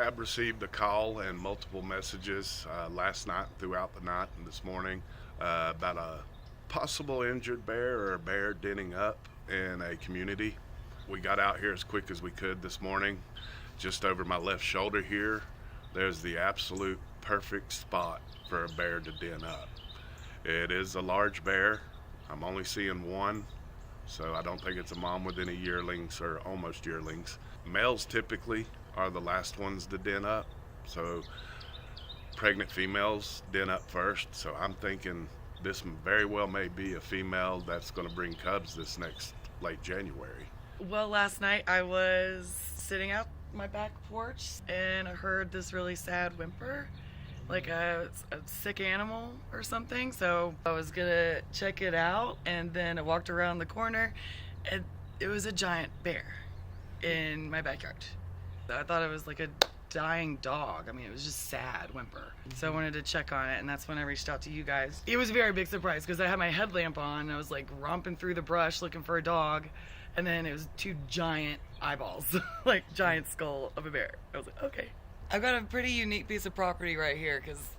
have received a call and multiple messages last night, throughout the night, and this morning about a possible injured bear or a bear denning up in a community. We got out here as quick as we could this morning. Just over my left shoulder here, there's the absolute perfect spot for a bear to den up. It is a large bear. I'm only seeing one, so I don't think it's a mom with any yearlings or almost yearlings. Males typically are the last ones to den up, so pregnant females den up first. So I'm thinking this very well may be a female that's going to bring cubs this next late January. Well, last night I was sitting out my back porch and I heard this really sad whimper, like a sick animal or something. So I was gonna check it out, and then I walked around the corner and it was a giant bear in my backyard. I thought it was like a dying dog. I mean, it was just sad whimper. So I wanted to check on it, and that's when I reached out to you guys. It was a very big surprise because I had my headlamp on and I was like romping through the brush looking for a dog, and then it was two giant eyeballs, like giant skull of a bear. I was like, okay. I've got a pretty unique piece of property right here because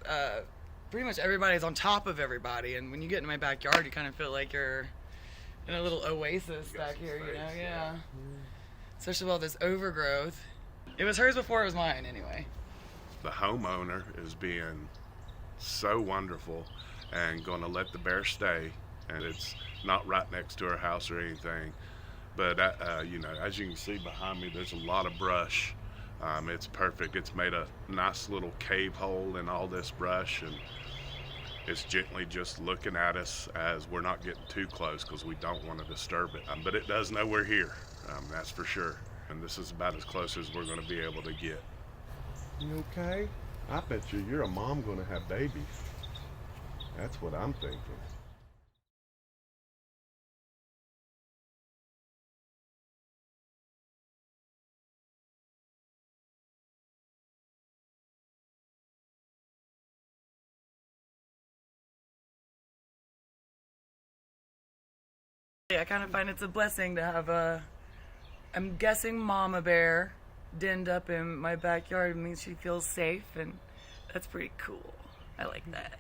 pretty much everybody's on top of everybody, and when you get in my backyard, you kind of feel like you're in a little oasis back here, you know? Yeah. Especially with all this overgrowth. It was hers before it was mine, anyway. The homeowner is being so wonderful and going to let the bear stay, and it's not right next to her house or anything. But you know, as you can see behind me, there's a lot of brush. It's perfect. It's made a nice little cave hole in all this brush, and it's gently just looking at us as we're not getting too close because we don't want to disturb it. But it does know we're here, that's for sure. And this is about as close as we're going to be able to get. You okay? I bet you're a mom going to have babies. That's what I'm thinking. I kind of find it's a blessing to have I'm guessing mama bear denned up in my backyard. It means she feels safe, and that's pretty cool. I like that.